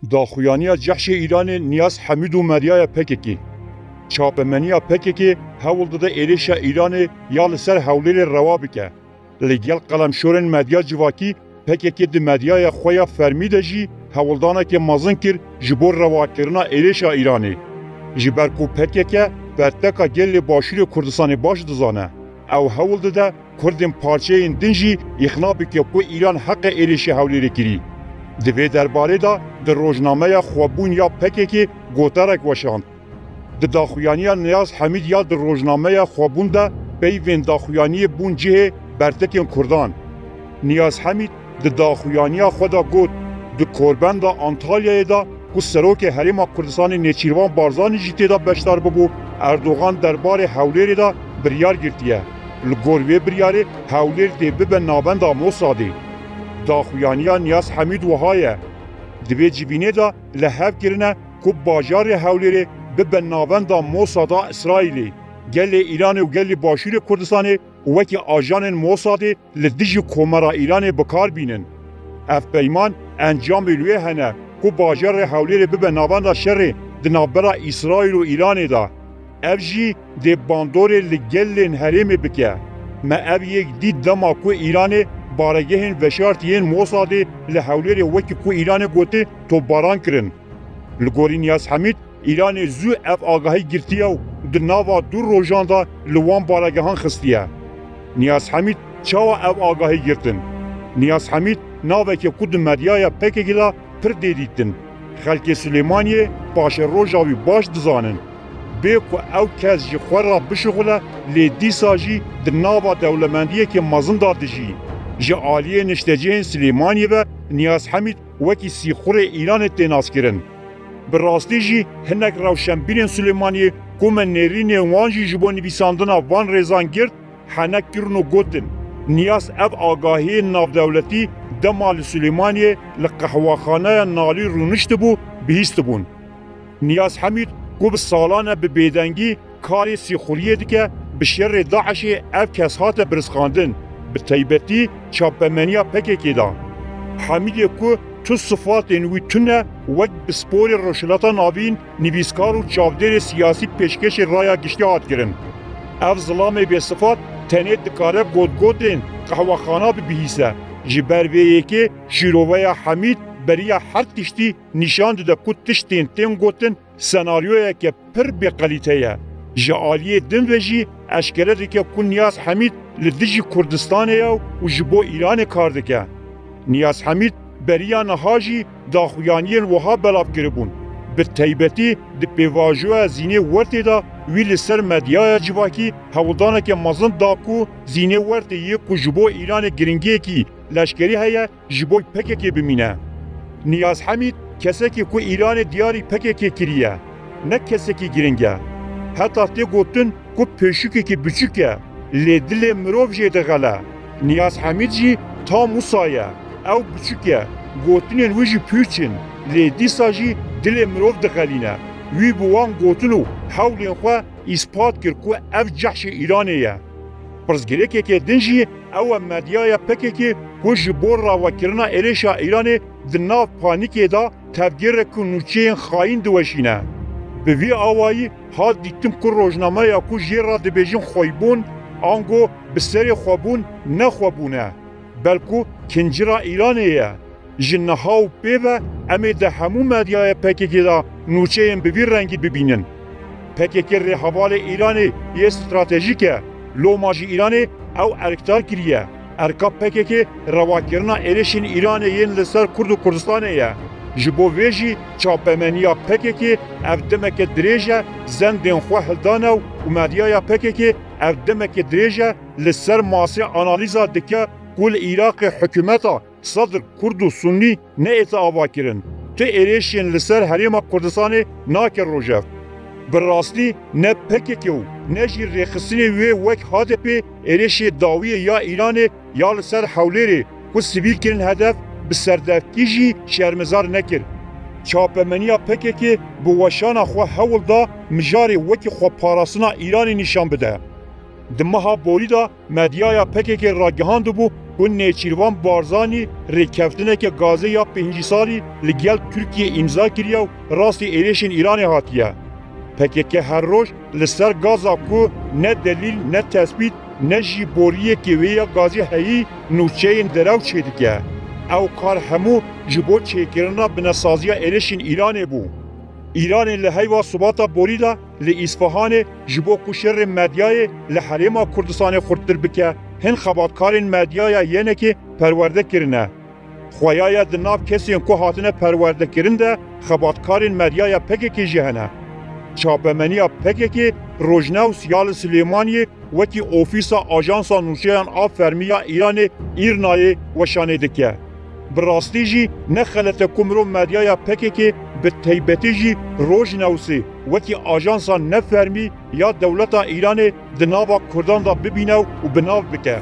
داخویانیا جحش ایران نیاز حمید و مدیای پککی. چاپمنیا پککی هول داده ایریش ایران یا لسر هولیر روابکه. لگل قلم شورن مدیا جواکی پککی دی مدیای خویا فرمیده جی هولدانه که مازن کر جبور رواکرنا ایریش ایرانی. جبرکو پککی برتکا گل باشور کردستان باش دزانه. او هول داده کردن پارچه این دنجی اخنابی که کو ایران حق ایریش هولیر کری. دوی درباره دا در روزنامه خوابون یا پککی گوترک وشاند. د داخویانی نیاز حمید یا در روزنامه خوابون دا پیوین داخویانی بون جه برتکین کردان. نیاز حمید د داخویانی خدا گوت د کوربند دا انتالیا دا که سروک حریم کردستان نیچیروان بارزانی جیتی دا بشتر ببو اردوغان درباره حولیر دا بریار گرتیه. لگوروی بریاره حولیر دی ببن نابند موسادی. داخویانی نیاز حمید وهایه. دوی جبینه دا لحف گرنه که باجار حولیر ببن نابند موسادا اسرائیلی. گل ایران و گل باشور کردستان وکی آجان موسادی لدیج کومرا ایران بکار بینن. اف پیمان انجام لوی هنه که باجار حولیر ببن نابند شر دنابرا اسرائیل و ایران دا. اف جی دی باندور لگلن حریم بکه. ما اف یک دید دما که ایران بارگهن وشارتین موسادی لحولیر وکی که ایران گوته تو باران کرن. لگوری نیاز حمید ایران زو اف آگاهی گرتیه و در ناوا دور روژان دا لوان بارگهان خستیه. نیاز حمید چاوا اف آگاهی گرتن. نیاز حمید ناوه که کود مدیای پکگیلا پر دیدیدن. خلک سلیمانیه باش روژاوی باش دزانن. بیکو او کس جی خور را بشغله لی دیسا جی در ناوا دولمندیه که مزن داده جی. جی آلیه نشتجین سلیمانیه و نیاز حمید وکی سیخور ایران تیناس کرن. براستی جی هنک روشنبین سلیمانی کوم نرین وانجی جبو نویساندنا وان ریزان گرد حنک کرنو گوتن. نیاز اف آگاهی ناف دولتی دمال سلیمانی لقهواخانه نالی رونشت بو بهیست بون. نیاز حمید کو به سالانه به بیدنگی کاری سیخوریه دیگه به شر داعش اف کسات برسخاندن به تیبتی چاپمنیا پککی دا. حمیدی کو تو صفات انوی تونه وقت بسپور روشلتا ناوین نویسکار و چاودر سیاسی پیشکش رایا گشتی آد گرن. اف ظلام به صفات تنید دکاره گودگودن قهوخانه ببیسه. جبرویه که شیروه حمید برای هر تشتی نشان ده که تشتین تیم گوتن سناریوی که پر بقلیته جعالیه دن وجی اشکره ده که نیاز حمید لدیجی کردستانه و جبو ایران کارده که. نیاز حمید بریا نهاجی داخویانیین وها بلاف کربون. به تیبتی ده پیواجوه زینه ورده دا ویل سر مدیای جواکی هولدانه که مزن داکو زینه ورده یک جبو ایران گرنگی کی لشکری هیا جبو پکه که بمینه. نیاز حمید کسی که ایران دیاری پکه که کریه. نه کسی که گرنگه. حتی تی گوتن که پیشوکی که بچوکه. لیدل مروف جیده غله. نیاز حمید جی تا موسایه. او بچوکه. گوتنین ویجی پیوچن. لیدی ساجی دل مروف دغلینه. وی بوان گوتنو حولین خواه اثبات کرد که اف جحش ایرانیه. پرزگره که دنجی او مدیای پکه که جبور را وکرنا ایریشا ایرانی دناف پانیکی دا تفگیر کنوچین خاین دوشینه. به وی آوایی ها دیتم که روزنامه یا که جیر را دبیجین خویبون آنگو بسری خوابون نخوابونه. بلکو کنجرا ایرانیه. جنها و پیوه امی ده همو مدیای پکه که دا نوچه این به وی رنگی ببینن. پکه که رهوال ایرانی یه استراتژیکه. لوماجی ایرانی او ارکتار کریه. ارکا پکه که رواکرنا ایریشین ایرانی ین لسر کرد و کردستانه یه. جبو ویجی چاپمنیا پکه که افدمک دریجه زندین خواه هلدانه و مدیای پکه که افدمک دریجه لسر ماسی آنالیزا دکه کل ایراق حکومتا صدر کرد و سنی نه ایتا آوا کرن. ته ایریشین لسر حریم کردستانه ناکر روژف. براستی نه پکیو نه جی رخصی وی وک هدف ایریش داوی یا ایران یا لسر حولری کو سیویل کرن هدف به سردفتیجی شرمزار نکر. چاپمنیا پکیکی بو وشان خو حول دا مجاری وک خو پاراسنا ایران نشان بده. دمها بولی دا مدیایا پکیکی راگهاند بو ku Nêçîrvan Barzanî rêkeftineke gazê ya 5 salî li gel Tirkiye îmza kiriye û rastî êrişên Îranê hatiye. PKK her roj li ser gaza ku ne delîl ne tespît ne jî boriyekê wê ya gazê heyî nûçeyên derew çêdike. Ew kar hemû ji bo çêkirina binesaziya êrişên Îranê bû. Îranê li heyva subata borî de li Îsfahanê ji bo ku şerê medyayê li Herêma Kurdistanê xurttir bike, hin xebatkarên medyaya yenekê perwerde kirine. Xweyaya di nav kesên ku hatine perwerdekirin de xebatkarên medyaya PKK jî hene. Çapemeniya PKK Rojnews ya li Silêmaniyê wekî ofîsa Ajansa Nûçeyan a Fermiya Îranê Îrnayê weşanê dike. Bi rastî jî ne xelete ku mirov medyaya PKK bi taybetî jî Rojnewsê wekî ajansa nefermî ya dewleta Îranê di nava Kurdan da bibîne û binav bike.